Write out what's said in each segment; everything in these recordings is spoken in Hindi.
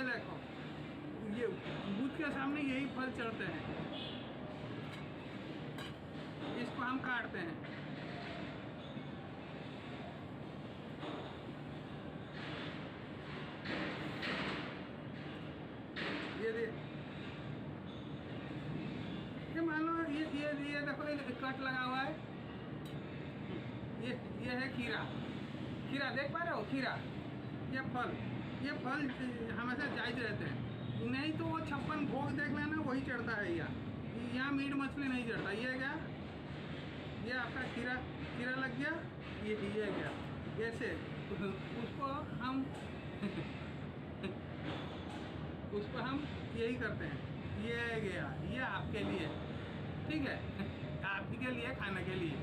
देखो, ये बुद्ध के सामने यही फल चढ़ते हैं, इसको हम काटते हैं। ये मान लो ये देखो, कट लगा हुआ है, ये है खीरा। खीरा देख पा रहे हो, खीरा, ये फल हमेशा जायज रहते हैं, नहीं तो वो 56 भोग देख लेना, वही चढ़ता है। यहाँ मीट मछली नहीं चढ़ता। ये क्या, ये आपका खीरा लग गया, ये गया ऐसे। उसको हम यही करते हैं, ये गया, ये आपके लिए, ठीक है, आपके लिए, खाने के लिए।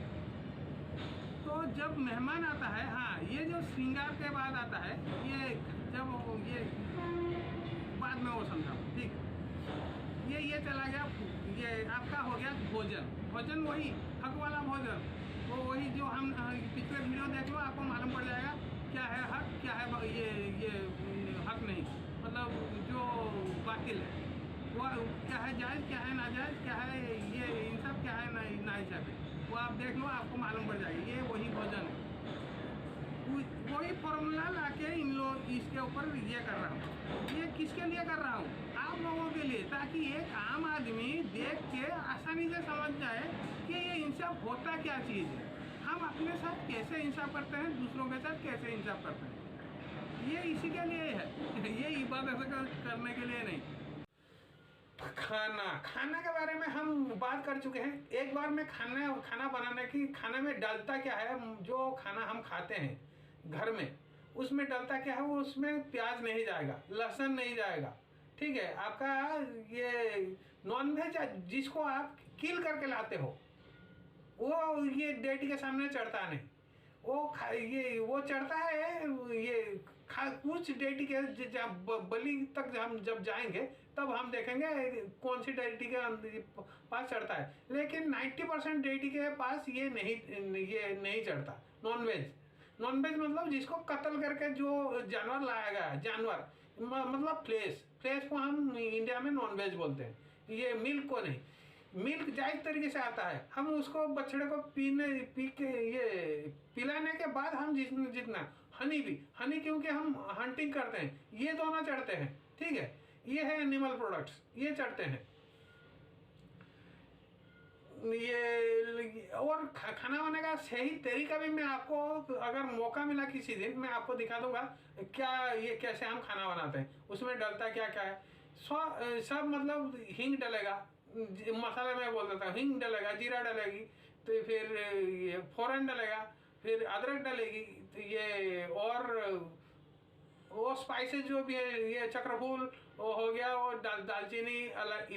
तो जब मेहमान आता है, हाँ, ये जो श्रृंगार के बाद आता है, ये जब ये बाद में वो समझा, ठीक है। ये चला गया, ये आपका हो गया भोजन वही हक वाला भोजन, वो वही जो हम पिछले वीडियो देख लो, आपको मालूम पड़ जाएगा क्या है हक, क्या है ये हक नहीं, मतलब जो बातिल है वो क्या है जायज़, क्या है नाजायज़, क्या है ये इंसाफ, क्या है नाइंसाफ़ी, वो आप देख लो, आपको मालूम पड़ जाएगा। ये वही भोजन है, वही फॉर्मूला लाके इन लोग इसके ऊपर ये कर रहा हूँ। ये किसके लिए कर रहा हूँ? आप लोगों के लिए, ताकि एक आम आदमी देख के आसानी से समझ जाए कि ये इंसाफ होता क्या चीज़ है, हम अपने साथ कैसे इंसाफ करते हैं, दूसरों के साथ कैसे इंसाफ करते हैं। ये इसी के लिए है, ये इबादत करने के लिए नहीं। खाना के बारे में हम बात कर चुके हैं। एक बार मैं खाना बनाने की, खाने में डलता क्या है, जो खाना हम खाते हैं घर में, उसमें डलता क्या है, वो उसमें प्याज नहीं जाएगा, लहसुन नहीं जाएगा, ठीक है। आपका ये नॉनवेज जिसको आप किल करके लाते हो, वो ये डेटी के सामने चढ़ता नहीं, वो चढ़ता है, ये कुछ डेटी के बलि तक हम जब जाएंगे तब हम देखेंगे कौन सी डेटी के पास चढ़ता है। लेकिन 90% डेटी के पास ये नहीं चढ़ता। नॉनवेज मतलब जिसको कत्ल करके जो जानवर लाया गया है, जानवर मतलब फ्लेश को हम इंडिया में नॉनवेज बोलते हैं। ये मिल्क को नहीं, मिल्क जायज तरीके से आता है, हम उसको बछड़े को पी के ये पिलाने के बाद हम जितना हनी क्योंकि हम हंटिंग करते हैं, ये दोनों चढ़ते हैं, ठीक है। ये है एनिमल प्रोडक्ट्स, ये चढ़ते हैं। ये और खाना बनाने का सही तरीका भी मैं आपको, अगर मौका मिला किसी दिन, मैं आपको दिखा दूंगा क्या ये कैसे हम खाना बनाते हैं, उसमें डलता क्या क्या है। सब मतलब हींग डलेगा, मसाले में बोल देता हूँ, हींग डलेगा, जीरा डलेगी, तो फिर ये फ़ौरन डलेगा, फिर अदरक डलेगी, तो ये और वो स्पाइसेस जो भी है, ये चक्रफूल वो हो गया, वो दालचीनी,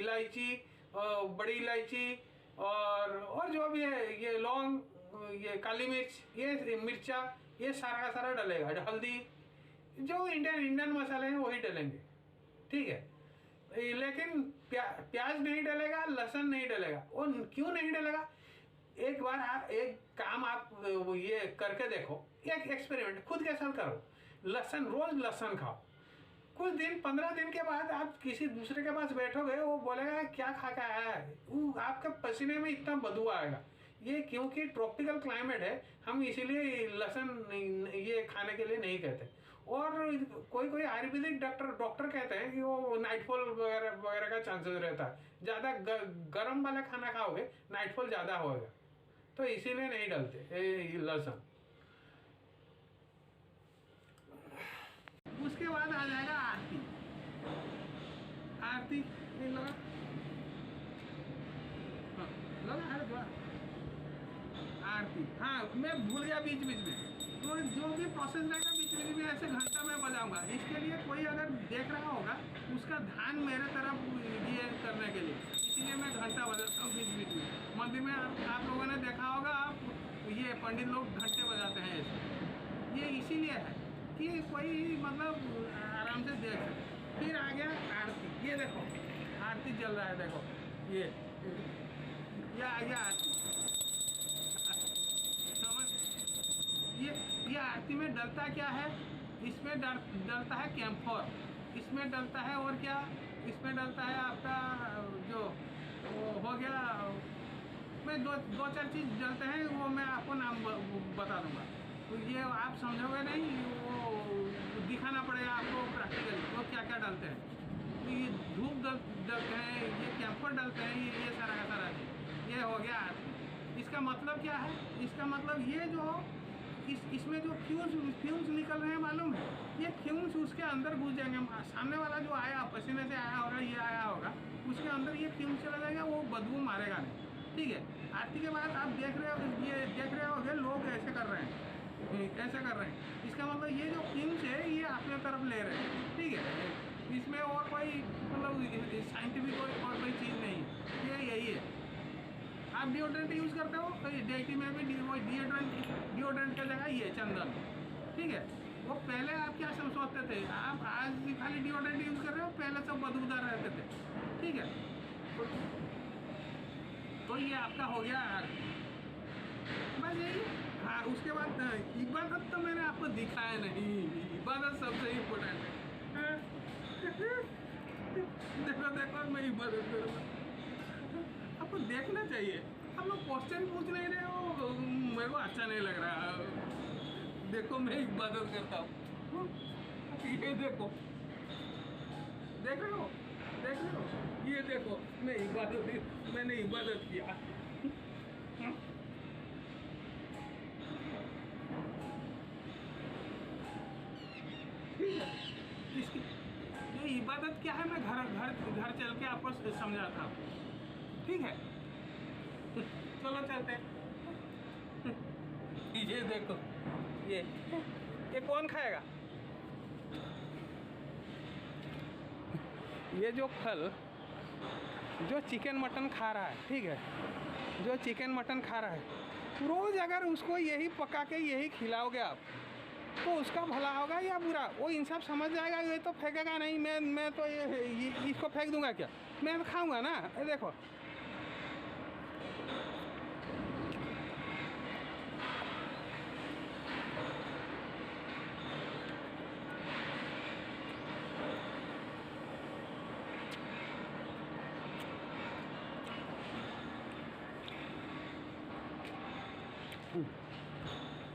इलायची, बड़ी इलायची, और जो भी है, ये लौंग, ये काली मिर्च, ये मिर्चा, ये सारा का सारा डलेगा। हल्दी, जो इंडियन मसाले हैं वही डलेंगे, ठीक है। लेकिन प्याज नहीं डलेगा, लहसुन नहीं डलेगा। वो क्यों नहीं डलेगा? एक बार एक काम आप ये करके देखो, एक एक्सपेरिमेंट खुद के साथ करो। रोज लहसुन खाओ, कुछ दिन 15 दिन के बाद आप किसी दूसरे के पास बैठोगे, वो बोलेगा क्या खा के आया है, वो आपके पसीने में इतना बदबू आएगा। ये क्योंकि ट्रॉपिकल क्लाइमेट है, हम इसीलिए लहसुन ये खाने के लिए नहीं कहते। और कोई आयुर्वेदिक डॉक्टर कहते हैं कि वो नाइटफॉल वगैरह का चांसेस रहता है, ज़्यादा गर्म वाला खाना खाओगे नाइटफॉल ज़्यादा होगा, तो इसीलिए नहीं डलते लहसुन। उसके बाद आ जाएगा आरती लगा, आरती, हाँ मैं भूल गया बीच में, तो जो भी प्रोसेस रहेगा बीच में ऐसे घंटा मैं बजाऊंगा। इसके लिए कोई अगर देख रहा होगा उसका ध्यान मेरे तरफ ये करने के लिए, इसीलिए मैं घंटा बजाता हूँ बीच में। मंदिर में आप लोगों ने देखा होगा, आप ये पंडित लोग घंटे बजाते हैं ऐसे, ये इसीलिए है कि कोई मतलब आराम से देख सके। फिर आ गया आरती, ये देखो आरती चल रहा है, देखो ये आ गया आरती। समझ, ये आरती में डलता क्या है, इसमें डलता है कैम्फोर। इसमें डलता है और क्या, इसमें डलता है आपका जो वो हो गया, मैं दो चार चीज़ डलते हैं, वो मैं आपको नाम बता दूंगा। तो ये आप समझोगे नहीं, वो दिखाना पड़ेगा आपको प्रैक्टिकली वो क्या क्या डलते हैं। तो ये धूप डलते हैं, ये कैंपर डलते हैं, ये सारा का सारा चीज़ ये हो गया। इसका मतलब क्या है, इसका मतलब ये जो इसमें जो फ्यूम्स निकल रहे हैं मालूम है, ये फ्यूम्स उसके अंदर घुस जाएंगे। सामने वाला जो आया पसीने से आया होगा, ये आया होगा, उसके अंदर ये फ्यूम्स चला जाएगा, वो बदबू मारेगा नहीं। ठीक है, आरती के बाद आप देख रहे हो, ये देख रहे होगे लोग ऐसे कर रहे हैं, ऐसे कर रहे हैं। इसका मतलब ये जो फ्यूम्स है ये अपने तरफ ले रहे हैं। ठीक है, इसमें और कोई मतलब साइंटिफिक और कोई चीज़ नहीं, ये यही है। आप डिओड्रेंट यूज़ करते हो तो डेटी में भी डिओड्रेंट का जगह ये चंदन। ठीक है, वो पहले आप क्या सोचते थे, आप आज भी खाली डिओड्रेंट यूज़ कर रहे हो, पहले सब बदबूदार रहते थे। ठीक है, तो ये आपका हो गया बस यही। हाँ, उसके बाद इबादत तो मैंने आपको दिखाया नहीं, इबादत सबसे इम्पोर्टेंट है। देखो मैं इबादत करूँगा, आपको देखना चाहिए। आप लोग क्वेश्चन पूछ नहीं रहे हो, मेरे को अच्छा नहीं लग रहा। देखो मैं इबादत करता हूँ, ये देखो, देख रहे हो, देख रहे हो, ये देखो मैंने इबादत किया। ठीक है, इसकी ये इबादत क्या है मैं घर चल के आपको समझाता हूँ। ठीक है, चलो चलते हैं। ये देखो, ये कौन खाएगा? ये जो फल जो चिकन मटन खा रहा है, ठीक है, जो चिकन मटन खा रहा है, रोज़ अगर उसको यही पका के यही खिलाओगे आप, तो उसका भला होगा या बुरा? वो इंसान समझ जाएगा, ये तो फेंकेगा नहीं, मैं तो ये इसको फेंक दूंगा क्या, मैं तो खाऊंगा ना। ये देखो,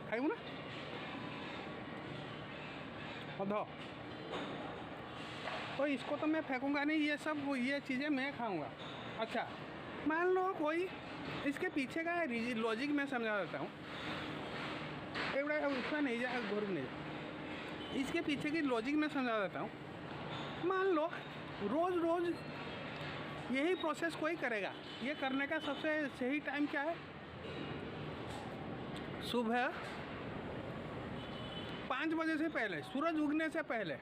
खाइबू ना अधो, तो इसको तो मैं फेंकूंगा नहीं, ये सब ये चीज़ें मैं खाऊंगा। अच्छा, मान लो कोई, इसके पीछे का लॉजिक मैं समझा देता हूँ, उसका नहीं जा घोर नहीं जा, इसके पीछे की लॉजिक मैं समझा देता हूँ। मान लो रोज़ यही प्रोसेस कोई करेगा, ये करने का सबसे सही टाइम क्या है? सुबह 5 बजे से पहले, सूरज उगने से पहले,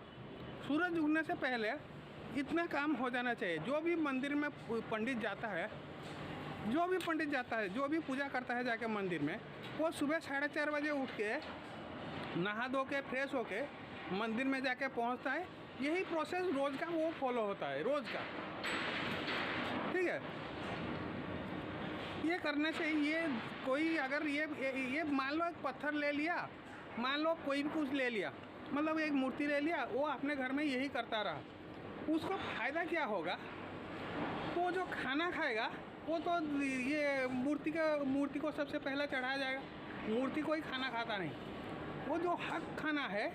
सूरज उगने से पहले इतना काम हो जाना चाहिए। जो भी मंदिर में पंडित जाता है, जो भी पंडित जाता है, जो भी पूजा करता है जाके मंदिर में, वो सुबह 4:30 बजे उठ के नहा धो के फ्रेश होके मंदिर में जाके पहुंचता है। यही प्रोसेस रोज़ का वो फॉलो होता है, रोज़ का। ठीक है, ये करने से ये कोई अगर ये मान लो एक पत्थर ले लिया, मान लो कोई भी कुछ ले लिया, मतलब एक मूर्ति ले लिया, वो अपने घर में यही करता रहा, उसको फ़ायदा क्या होगा? वो जो खाना खाएगा वो तो ये मूर्ति को सबसे पहले चढ़ाया जाएगा। मूर्ति कोई खाना खाता नहीं। वो जो हक खाना है,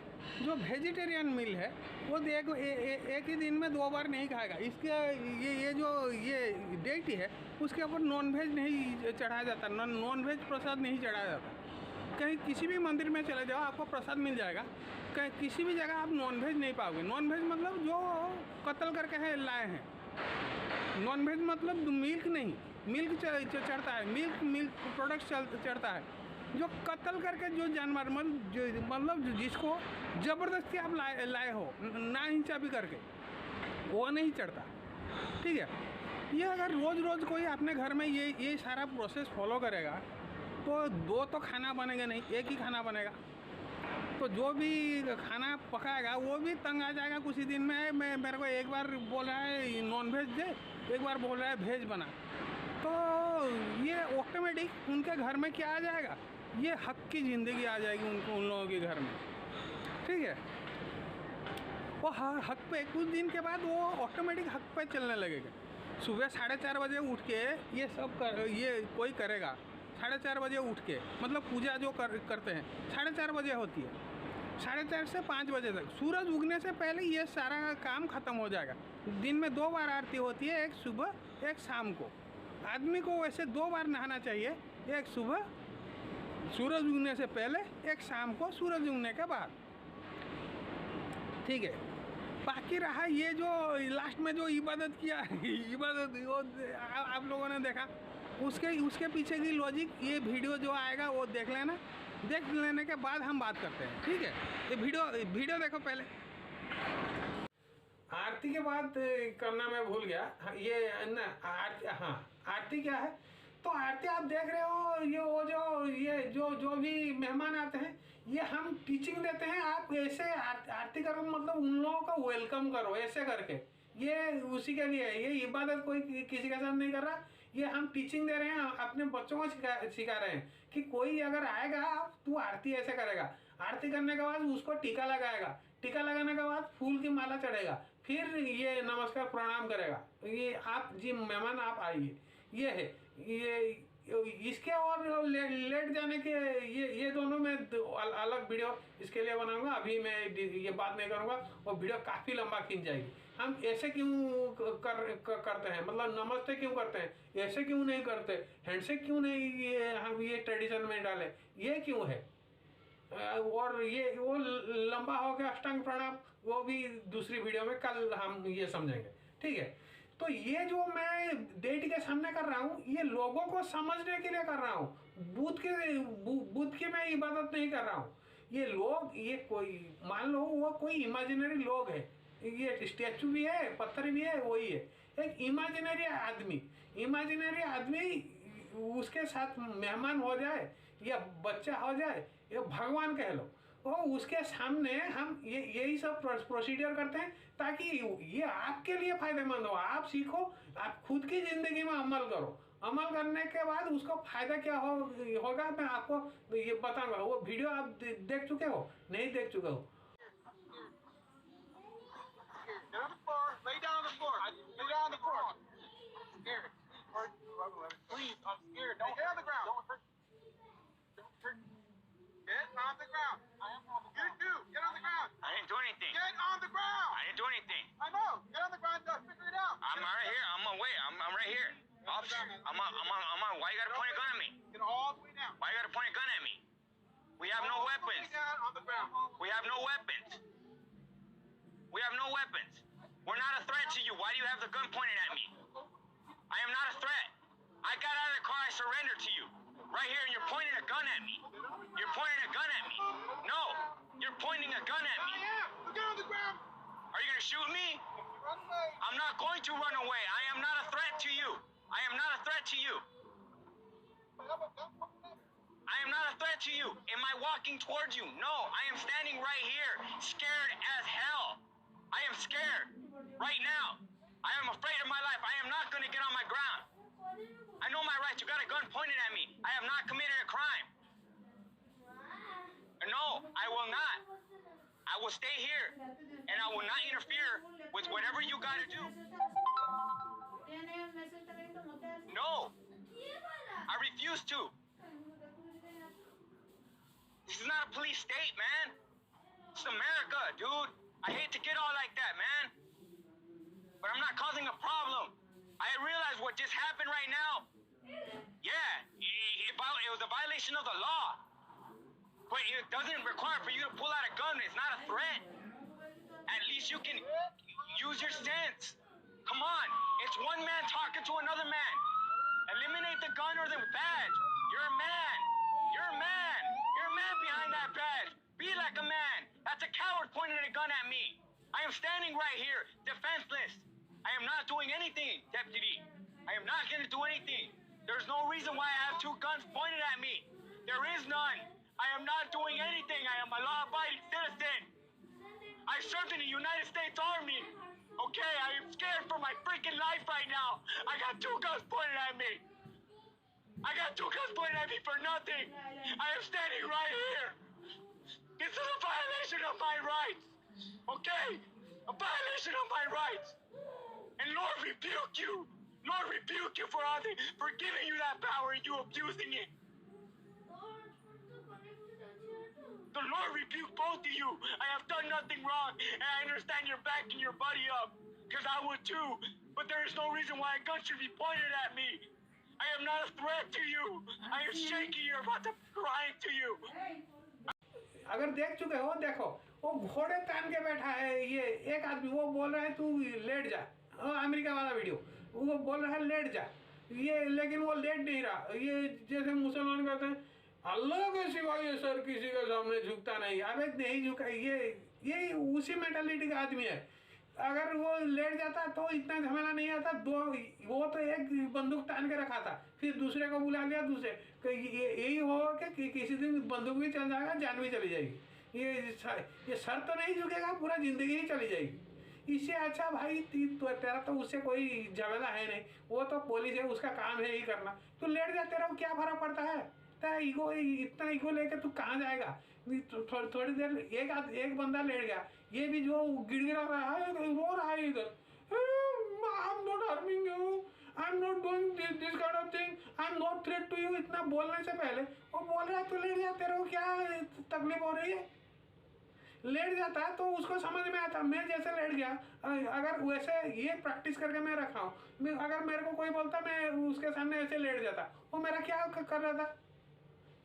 जो वेजिटेरियन मील है, वो एक ही दिन में 2 बार नहीं खाएगा। इसके ये जो ये डेटी है, उसके ऊपर नॉनवेज नहीं चढ़ाया जाता, नॉनवेज प्रसाद नहीं चढ़ाया जाता। कहीं किसी भी मंदिर में चले जाओ, आपको प्रसाद मिल जाएगा। कहीं किसी भी जगह आप नॉनवेज नहीं पाओगे। नॉनवेज मतलब जो कत्ल करके है लाए हैं। नॉनवेज मतलब मिल्क नहीं, मिल्क चढ़ता है, मिल्क प्रोडक्ट्स चढ़ता है। जो कत्ल करके जो जानवर मतलब जिसको ज़बरदस्ती आप लाए हो ना इंसाफी करके, वो नहीं चढ़ता। ठीक है, ये अगर रोज़ कोई अपने घर में ये सारा प्रोसेस फॉलो करेगा तो 2 तो खाना बनेगा नहीं, एक ही खाना बनेगा। तो जो भी खाना पकाएगा वो भी तंग आ जाएगा कुछ ही दिन में। मेरे को एक बार बोल रहा है नॉन वेज दे, एक बार बोल रहा है वेज बना, तो ये ऑटोमेटिक उनके घर में क्या आ जाएगा? ये हक की ज़िंदगी आ जाएगी उन लोगों के घर में। ठीक है, वो हक पे कुछ दिन के बाद वो ऑटोमेटिक हक पे चलने लगेगा। सुबह 4:30 बजे उठ के ये सब ये कोई करेगा। 4:30 बजे उठ के मतलब पूजा जो करते हैं 4:30 बजे होती है। 4:30 से 5 बजे तक सूरज उगने से पहले ये सारा काम ख़त्म हो जाएगा। दिन में 2 बार आरती होती है, एक सुबह एक शाम को। आदमी को वैसे 2 बार नहाना चाहिए, एक सुबह सूरज उगने से पहले, एक शाम को सूरज उगने के बाद। ठीक है। बाकी रहा ये जो लास्ट में जो इबादत किया इबादत वो आप लोगों ने देखा, उसके पीछे की लॉजिक ये वीडियो जो आएगा वो देख लेना। देख लेने के बाद हम बात करते हैं, ठीक है। ये वीडियो देखो पहले। आरती के बाद करना मैं भूल गया। ये ना आरती, हाँ आरती क्या है, तो आरती आप देख रहे हो, ये जो भी मेहमान आते हैं ये हम टीचिंग देते हैं। आप ऐसे आरती करो, मतलब उन लोगों का वेलकम करो ऐसे करके। ये उसी के लिए है, ये इबादत कोई किसी के साथ नहीं कर रहा, ये हम टीचिंग दे रहे हैं, अपने बच्चों को सिखा रहे हैं कि कोई अगर आएगा तू आरती ऐसे करेगा। आरती करने के बाद उसको टीका लगाएगा, टीका लगाने के बाद फूल की माला चढ़ेगा, फिर ये नमस्कार प्रणाम करेगा। ये आप जी मेहमान आप आइए, ये है ये। इसके और लेट जाने के ये दोनों में अलग वीडियो इसके लिए बनाऊंगा। अभी मैं ये बात नहीं करूंगा, वो वीडियो काफ़ी लंबा खींच जाएगी। हम ऐसे क्यों करते हैं, मतलब नमस्ते क्यों करते हैं, ऐसे क्यों नहीं करते, हैंडशेक क्यों नहीं हम ये ट्रेडिशन में डाले, ये क्यों है। और ये वो लंबा हो गया अष्टांग प्रणाम, वो भी दूसरी वीडियो में कल हम ये समझेंगे, ठीक है। तो ये जो मैं डेट के सामने कर रहा हूँ ये लोगों को समझने के लिए कर रहा हूँ। बुद्ध की मैं इबादत नहीं कर रहा हूँ। ये लोग, ये कोई मान लो वो कोई इमेजिनरी लोग है, ये स्टैचू भी है, पत्थर भी है, वही है एक इमेजिनरी आदमी। उसके साथ मेहमान हो जाए या बच्चा हो जाए या भगवान कह लो, तो उसके सामने हम यही सब प्रोसीजर करते हैं ताकि ये आपके लिए फायदेमंद हो। आप सीखो, आप खुद की जिंदगी में अमल करो। अमल करने के बाद उसका फायदा क्या होगा मैं आपको ये बताऊंगा। वो वीडियो आप देख चुके हो, नहीं देख चुके हो। Lay down on the floor. Lay down on the floor. I'm scared. Please, I'm scared. Don't get on the ground. Don't hurt. Get on the ground. I am on the ground. You too. Get on the ground. I didn't do anything. Get on the ground. I didn't do anything. I know. Get on the ground. Just figure it out. I'm right here. I'm away. I'm right here. Officer, I'm on. Why you gotta point a gun at me? Get all the way down. Why you gotta point a gun at me? We have no weapons. Down on the ground. We have no weapons. We have no weapons. We're not a threat to you. Why do you have the gun pointed at me? I am not a threat. I got out of the car. I surrendered to you. Right here, and you're pointing a gun at me. You're pointing a gun at me. No, you're pointing a gun at me. I am. Get on the ground. Are you gonna shoot me? Run away. I'm not going to run away. I am not a threat to you. I am not a threat to you. I am not a threat to you. Am I walking towards you? No, I am standing right here, scared as hell. I am scared right now. I am afraid of my life. I am not going to get on my ground. I know my rights. You got a gun pointed at me. I have not committed a crime. No, I will not. I will stay here, and I will not interfere with whatever you got to do. No, I refuse to. This is not a police state, man. It's America, dude. I hate to get all like that, man. But I'm not causing a problem. I realize what just happened right now. Yeah, it was a violation of the law. But it doesn't require for you to pull out a gun. It's not a threat. At least you can use your sense. Come on. It's one man talking to another man. Eliminate the gun or the badge. You're a man. You're a man. You're a man behind that badge. Be like a man. That's a coward pointing a gun at me. I am standing right here, defenseless. I am not doing anything, Deputy. I am not going to do anything. There's no reason why I have two guns pointed at me. There is none. I am not doing anything. I am a law-abiding citizen. I served in the United States Army. Okay, I am scared for my freaking life right now. I got two guns pointed at me. I got two guns pointed at me for nothing. I am standing right here. This is a violation of my rights. Okay? a violation of my rights. And Lord rebuke you. Lord rebuke you for giving you that power and you abusing it. The Lord rebuke both of you. I have done nothing wrong, and I understand you're backing your buddy up, because I would too. But there is no reason why a gun should be pointed at me. I am not a threat to you. I am shaking. You're about to crying to you. अगर देख चुके हो देखो, वो घोड़े तान के बैठा है ये एक आदमी, वो बोल रहा है तू लेट जा, अमेरिका वाला वीडियो, वो बोल रहा है लेट जा, ये लेकिन वो लेट नहीं रहा। ये जैसे मुसलमान कहते हैं अल्लाह के सिवा ये सर किसी के सामने झुकता नहीं, अबे नहीं झुका, ये उसी मेंटालिटी का आदमी है। अगर वो लेट जाता तो इतना झमेला नहीं आता। वो तो एक बंदूक तान के रखा था, फिर दूसरे को बुला लिया, दूसरे यही होगा कि किसी दिन बंदूक भी चल जाएगा, जान भी चली जाएगी। ये सर तो नहीं झुकेगा, पूरा जिंदगी ही चली जाएगी। इससे अच्छा भाई तेरा तो उससे कोई झमेला है नहीं, वो तो पुलिस है, उसका काम है यही करना। तू लेट जा, तेरा क्या फर्क पड़ता है? ईगो, इतना ईगो लेके तू कहाँ जाएगा? थोड़ी देर एक बंदा लेट गया, ये भी जो गिड़गिड़ा रहा है, रो रहा है इधर, I am not harming you, I am not doing this kind of thing, I am not threat to you. इतना बोलने से पहले वो बोल रहा है तू लेट जा, तेरे को क्या तकलीफ हो रही है? लेट जाता है तो उसको समझ में आता। मैं जैसे लेट गया, अगर वैसे ये प्रैक्टिस करके मैं रखा हूँ, अगर मेरे को कोई बोलता मैं उसके सामने ऐसे लेट जाता, वो मेरा क्या कर रहा था?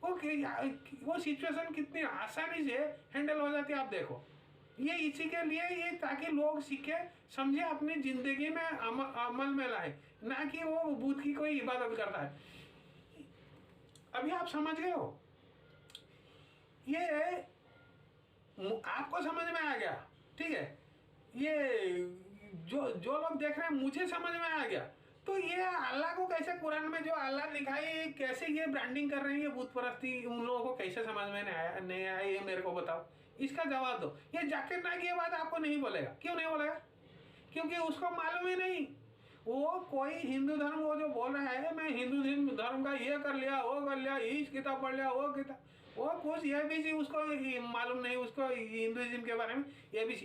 वो सिचुएशन कितनी आसानी से हैंडल हो जाती है, आप देखो। ये इसी के लिए, ये ताकि लोग सीखे समझे, अपनी जिंदगी में अमल में लाए, ना कि वो बुद्ध की कोई इबादत करता है। अभी आप समझ गए हो? ये आपको समझ में आ गया, ठीक है? ये जो लोग देख रहे हैं, मुझे समझ में आ गया। तो ये अल्लाह को कैसे, कुरान में जो अल्लाह लिखा है, कैसे ये ब्रांडिंग कर रहे हैं, ये भूत परस्ती, उन लोगों को कैसे समझ में नहीं आया, ये मेरे को बताओ, इसका जवाब दो। ये जाकिर नाइक ये बात आपको नहीं बोलेगा। क्यों नहीं बोलेगा? क्योंकि उसको मालूम ही नहीं। वो कोई हिंदू धर्म, वो जो बोल रहा है मैं हिंदू धर्म का ये कर लिया, वो कर लिया, इस किताब पढ़ लिया, वो किताब, वो कुछ ये भी उसको मालूम नहीं, उसको हिंदुइज्म के बारे में ये भी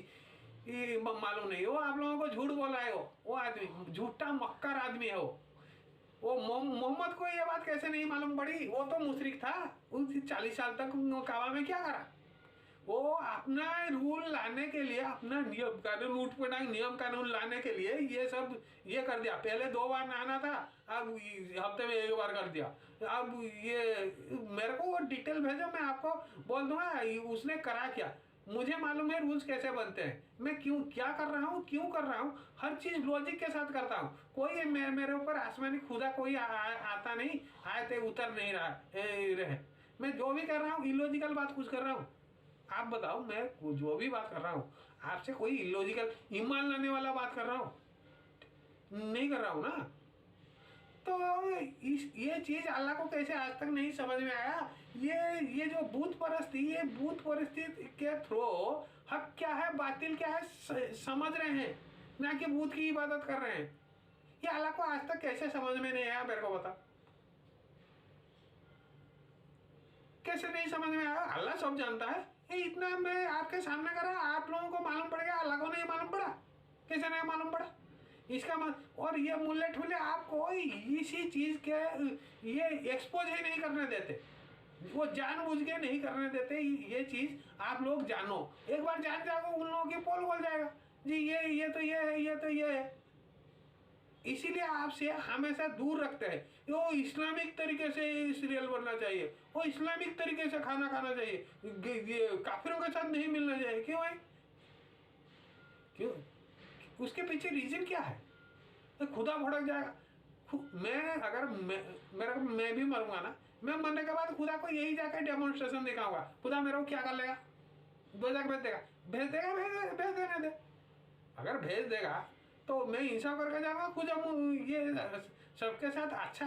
मालूम नहीं। वो आप लोगों को झूठ बोल रहा है, वो आदमी झूठा मक्कर आदमी है। वो मोहम्मद को ये बात कैसे नहीं मालूम पड़ी? वो तो मुशरिक था, 40 साल तक काबा में क्या करा? वो अपना रूल लाने के लिए, अपना नियम कानून, ऊटपटांग नियम कानून लाने के लिए ये सब ये कर दिया। पहले 2 बार नहाना था, अब हफ्ते में 1 बार कर दिया। अब ये मेरे को वो डिटेल भेजो, मैं आपको बोल दूंगा उसने करा क्या। मुझे मालूम है रूल्स कैसे बनते हैं, मैं क्यों क्या कर रहा हूँ, क्यों कर रहा हूँ, हर चीज़ लॉजिक के साथ करता हूँ। कोई मेरे ऊपर आसमानी खुदा कोई आता नहीं, आए उतर नहीं रहे। मैं जो भी कर रहा हूँ इलॉजिकल बात कुछ कर रहा हूँ? आप बताओ, मैं जो भी बात कर रहा हूँ आपसे कोई इलॉजिकल ईमान लाने वाला बात कर रहा हूँ? नहीं कर रहा हूँ ना। तो ये चीज़ अल्लाह को कैसे आज तक नहीं समझ में आया? ये जो भूत परस्ती, ये भूत परस्ती के थ्रू हक क्या है, बातिल क्या है समझ रहे हैं, ना कि भूत की इबादत कर रहे हैं। ये अल्लाह को आज तक कैसे समझ में नहीं आया, मेरे को बता। कैसे नहीं समझ में आया? अल्लाह सब जानता है। ये इतना मैं आपके सामने कर रहा, आप लोगों को मालूम पड़ेगा, अल्लाह को नहीं मालूम पड़ा? कैसे नहीं मालूम पड़ा इसका और ये मुल्ले ठुल्ले आपको इसी चीज़ के ये एक्सपोज ही नहीं करने देते, वो जानबूझ के नहीं करने देते। ये चीज़ आप लोग जानो, एक बार जान जाओगे उन लोगों की पोल खोल जाएगा जी, ये तो ये है, ये तो ये है। इसीलिए आपसे हमेशा दूर रखते हैं। वो इस्लामिक तरीके से सीरियल बनना चाहिए, वो इस्लामिक तरीके से खाना खाना चाहिए, ये काफिरों के साथ नहीं मिलना चाहिए। क्यों है? क्यों? उसके पीछे रीजन क्या है? तो खुदा भड़क जाएगा। मैं भी मरूंगा ना, मैं मरने के बाद खुदा को यही जाकर डेमोन्स्ट्रेशन दिखाऊंगा। खुदा मेरे को क्या कर लेगा? 2 जगह भेज देगा, भेज देने दे। अगर भेज देगा तो मैं इंसाफ करके जाऊंगा, खुदा ये सबके साथ अच्छा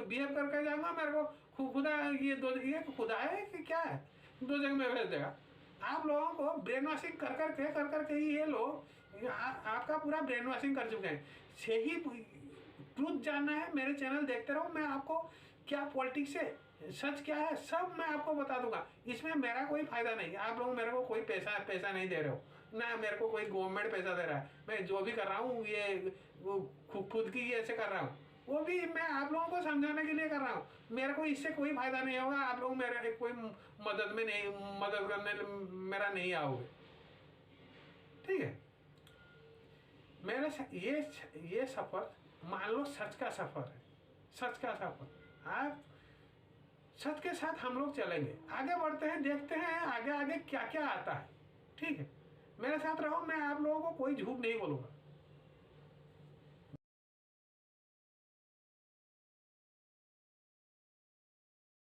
बिहेव करके जाऊंगा। मेरे को खुदा ये खुदा है कि क्या है? 2 जगह में भेज देगा। आप लोगों को ब्रेन वॉशिंग कर करके ये लोग आपका पूरा ब्रेन वॉशिंग कर चुके हैं। सही ट्रूथ जानना है, मेरे चैनल देखते रहो। मैं आपको क्या पॉलिटिक्स है, सच क्या है, सब मैं आपको बता दूंगा। इसमें मेरा कोई फायदा नहीं। आप लोग मेरे को कोई पैसा नहीं दे रहे हो, ना मेरे को कोई गवर्नमेंट पैसा दे रहा है, मैं जो भी कर रहा हूँ ये खुद की ऐसे कर रहा हूँ, वो भी मैं आप लोगों को समझाने के लिए कर रहा हूँ। मेरे को इससे कोई फायदा नहीं होगा, आप लोग मेरे कोई मदद करने मेरा नहीं आओगे, ठीक है। ये सफर मान लो सच का सफर है, सच का सफर। आप सच के साथ हम लोग चलेंगे, आगे बढ़ते हैं, देखते हैं आगे आगे क्या क्या आता है, ठीक है। मेरे साथ रहो, मैं आप लोगों को कोई झूठ नहीं बोलूँगा।